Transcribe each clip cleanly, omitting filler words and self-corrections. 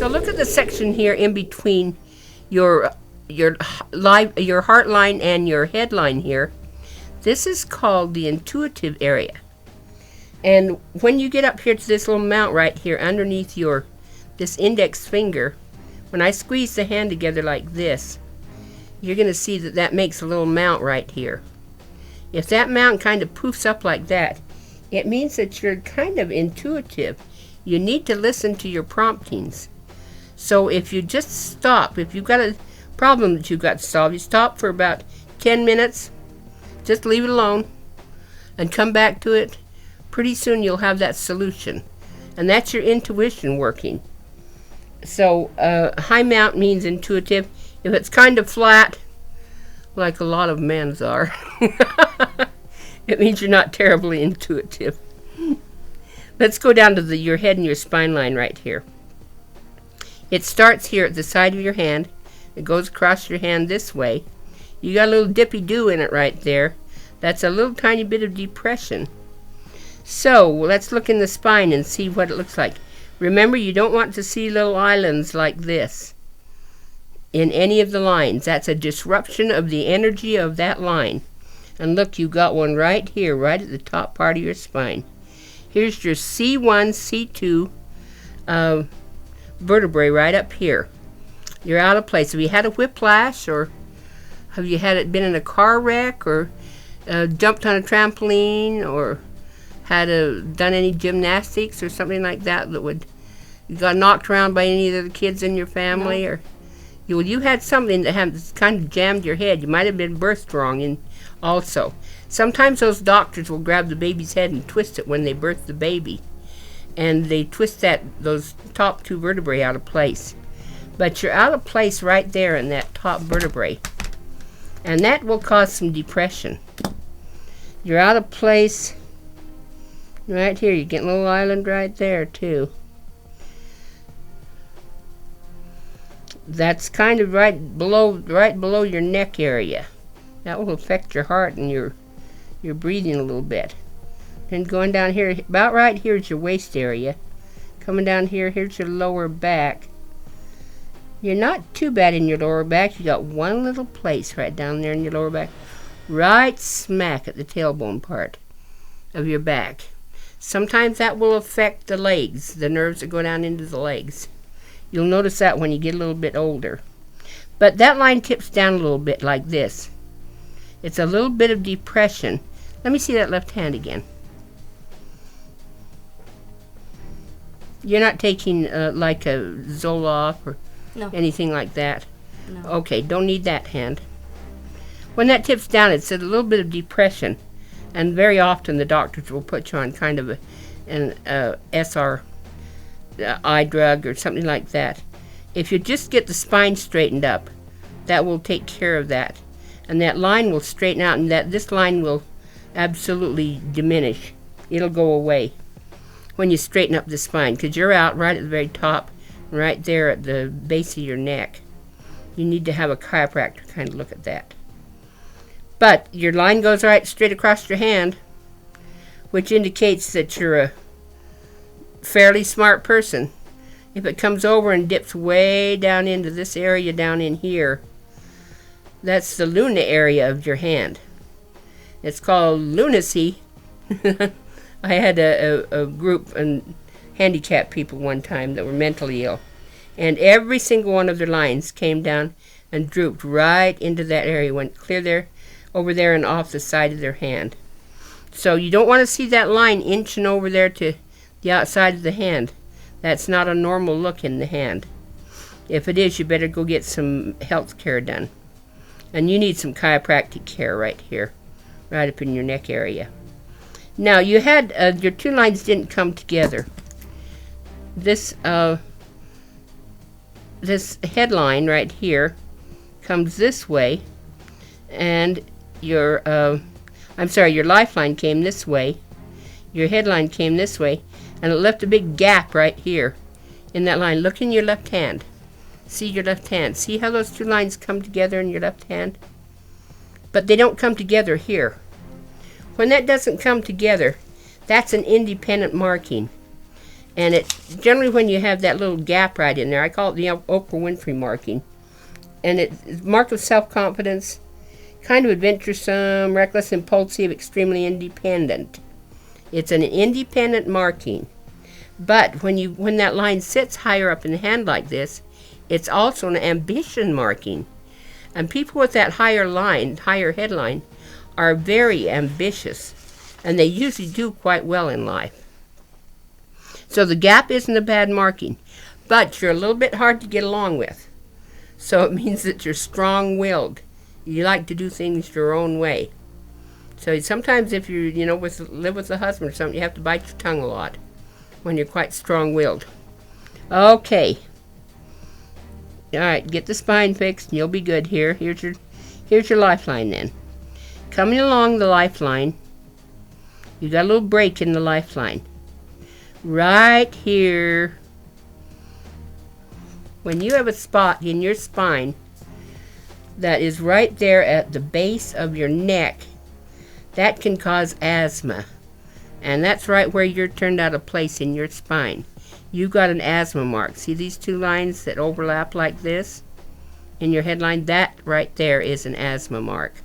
So look at the section here in between your heart line and your head line here. This is called the intuitive area. And when you get up here to this little mount right here underneath this index finger, when I squeeze the hand together like this, you're going to see that makes a little mount right here. If that mount kind of poofs up like that, it means that you're kind of intuitive. You need to listen to your promptings. So if you just stop, if you've got a problem that you've got to solve, you stop for about 10 minutes, just leave it alone, and come back to it. Pretty soon you'll have that solution. And that's your intuition working. So high mount means intuitive. If it's kind of flat, like a lot of men's are, it means you're not terribly intuitive. Let's go down to your head and your spine line right here. It starts here at the side of your hand. It goes across your hand this way. You got a little dippy-doo in it right there. That's a little tiny bit of depression. So let's look in the spine and see what it looks like. Remember, you don't want to see little islands like this in any of the lines. That's a disruption of the energy of that line. And look, you got one right here, right at the top part of your spine. Here's your C1, C2 vertebrae right up here. You're out of place. Have you had a whiplash, or have you been in a car wreck, or jumped on a trampoline, or done any gymnastics or something like that you got knocked around by any of the kids in your family? No. Or you had something that kind of jammed your head. You might have been birthed wrong also. Sometimes those doctors will grab the baby's head and twist it when they birth the baby. And they twist those top two vertebrae out of place. But you're out of place right there in that top vertebrae. And that will cause some depression. You're out of place right here. You're getting a little island right there too. That's kind of right below your neck area. That will affect your heart and your breathing a little bit. And going down here, about right here is your waist area. Coming down here, here's your lower back. You're not too bad in your lower back. You got one little place right down there in your lower back, right smack at the tailbone part of your back. Sometimes that will affect the legs, the nerves that go down into the legs. You'll notice that when you get a little bit older. But that line tips down a little bit like this. It's a little bit of depression. Let me see that left hand again. You're not taking like a Zoloft or anything like that? No. Okay, don't need that hand. When that tips down, it's a little bit of depression. And very often the doctors will put you on kind of an SR eye drug or something like that. If you just get the spine straightened up, that will take care of that. And that line will straighten out, and this line will absolutely diminish. It'll go away when you straighten up the spine, because you're out right at the very top, right there at the base of your neck. You need to have a chiropractor kind of look at that. But your line goes right straight across your hand, which indicates that you're a fairly smart person. If it comes over and dips way down into this area down in here, that's the luna area of your hand. It's called lunacy. I had a group of handicapped people one time that were mentally ill, and every single one of their lines came down and drooped right into that area, went clear there, over there and off the side of their hand. So you don't want to see that line inching over there to the outside of the hand. That's not a normal look in the hand. If it is, you better go get some health care done. And you need some chiropractic care right here, right up in your neck area. Now, you had, your two lines didn't come together. This headline right here comes this way, and your lifeline came this way, your headline came this way, and it left a big gap right here in that line. Look in your left hand. See your left hand. See how those two lines come together in your left hand? But they don't come together here. When that doesn't come together, that's an independent marking. And it generally when you have that little gap right in there, I call it the Oprah Winfrey marking. And it's marked with self-confidence, kind of adventuresome, reckless, impulsive, extremely independent. It's an independent marking. But when that line sits higher up in the hand like this, it's also an ambition marking. And people with that higher headline, are very ambitious. And they usually do quite well in life. So the gap isn't a bad marking. But you're a little bit hard to get along with. So it means that you're strong-willed. You like to do things your own way. So sometimes if you live with a husband or something, you have to bite your tongue a lot when you're quite strong-willed. Okay. All right, get the spine fixed and you'll be good here. Here's your lifeline then. Coming along the lifeline, you got a little break in the lifeline. Right here. When you have a spot in your spine that is right there at the base of your neck, that can cause asthma. And that's right where you're turned out of place in your spine. You've got an asthma mark. See these two lines that overlap like this in your headline? That right there is an asthma mark.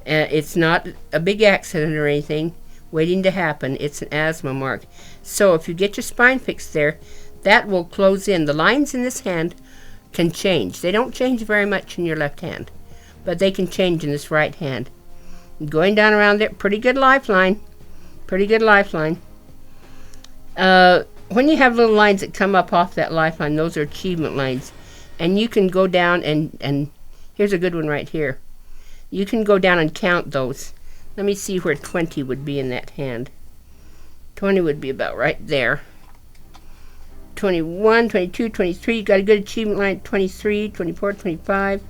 It's not a big accident or anything waiting to happen. It's an asthma mark. So if you get your spine fixed there, that will close in. The lines in this hand can change. They don't change very much in your left hand, but they can change in this right hand. Going down around there, pretty good lifeline. Pretty good lifeline. When you have little lines that come up off that lifeline, those are achievement lines. And you can go down and here's a good one right here. You can go down and count those. Let me see where 20 would be in that hand. 20 would be about right there. 21, 22, 23. You got a good achievement line at 23, 24, 25.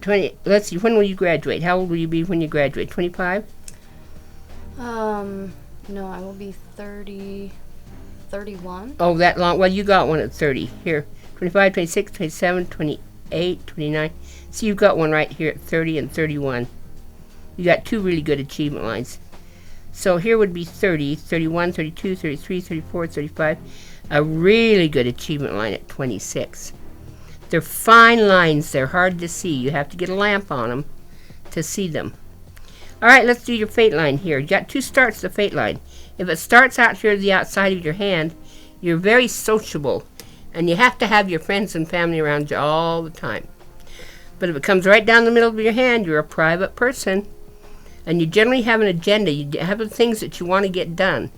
20. Let's see, when will you graduate? How old will you be when you graduate? 25? No, I will be 31. Oh, that long? Well, you got one at 30. Here, 25, 26, 27, 28, 29. See, you've got one right here at 30 and 31. You got two really good achievement lines. So here would be 30, 31, 32, 33, 34, 35. A really good achievement line at 26. They're fine lines. They're hard to see. You have to get a lamp on them to see them. All right, let's do your fate line here. You got two starts to the fate line. If it starts out here to the outside of your hand, you're very sociable, and you have to have your friends and family around you all the time. But if it comes right down the middle of your hand, you're a private person, and you generally have an agenda. You have the things that you want to get done,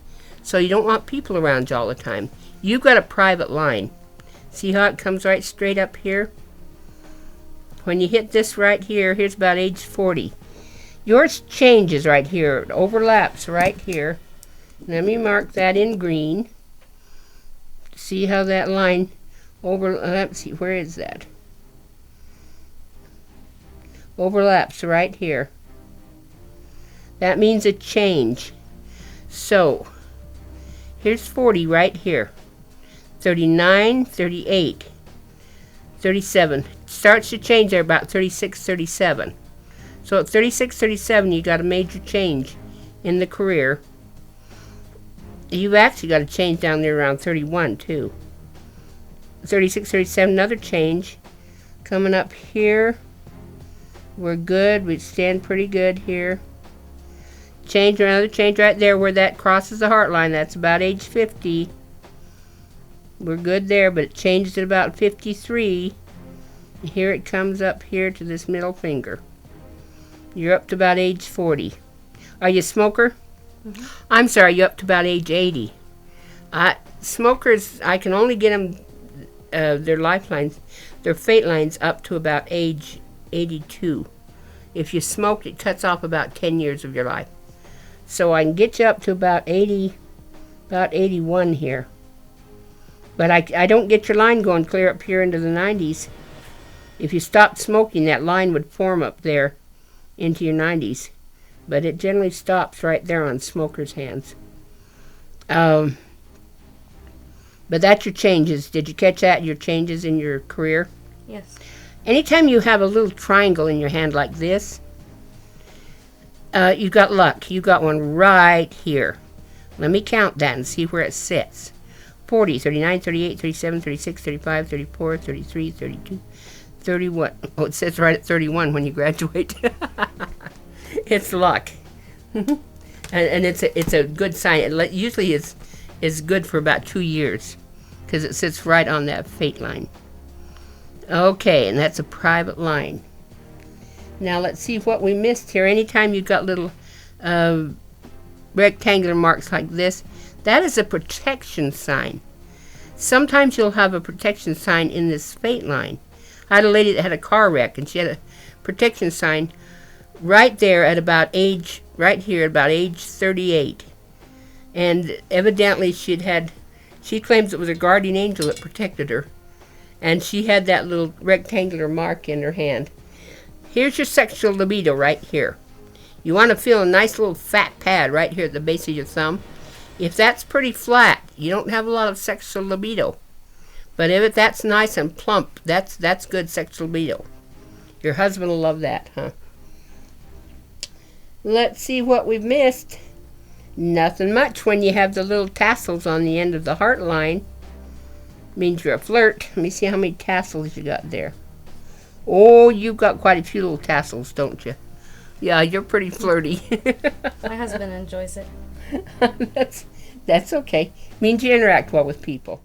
so you don't want people around you all the time. You've got a private line. See how it comes right straight up here? When you hit this right here, here's about age 40. Yours changes right here. It overlaps right here. Let me mark that in green. See how that line overlaps? See, where is that? Overlaps right here. That means a change. So, here's 40 right here. 39, 38, 37. Starts to change there about 36, 37. So at 36, 37, you got a major change in the career. You've actually got a change down there around 31, too. 36, 37, another change. Coming up here. We're good. We stand pretty good here. Change, another change right there where that crosses the heart line. That's about age 50. We're good there, but it changes at about 53. And here it comes up here to this middle finger. You're up to about age 40. Are you a smoker? Mm-hmm. I'm sorry, you're up to about age 80. Smokers, I can only get them, their lifelines, their fate lines up to about age 82. If you smoke, it cuts off about 10 years of your life. So I can get you up to about 80, about 81 here. But I don't get your line going clear up here into the 90s. If you stopped smoking, that line would form up there into your 90s. But it generally stops right there on smokers' hands. But that's your changes. Did you catch that, your changes in your career? Yes. Anytime you have a little triangle in your hand like this, you got luck. You got one right here. Let me count that and see where it sits. 40, 39, 38, 37, 36, 35, 34, 33, 32, 31. Oh, it sits right at 31 when you graduate. It's luck. and it's a good sign. It usually is good for about 2 years because it sits right on that fate line. Okay, and that's a private line. Now let's see what we missed here. Anytime you've got little rectangular marks like this, that is a protection sign. Sometimes you'll have a protection sign in this fate line. I had a lady that had a car wreck, and she had a protection sign right there at about age 38. And evidently she claims it was a guardian angel that protected her. And she had that little rectangular mark in her hand. Here's your sexual libido right here. You want to feel a nice little fat pad right here at the base of your thumb. If that's pretty flat, you don't have a lot of sexual libido. But if that's nice and plump, that's good sexual libido. Your husband will love that, huh? Let's see what we've missed. Nothing much when you have the little tassels on the end of the heart line. Means you're a flirt. Let me see how many tassels you got there. Oh, you've got quite a few little tassels, don't you? Yeah, you're pretty flirty. My husband enjoys it. That's okay. Means you interact well with people.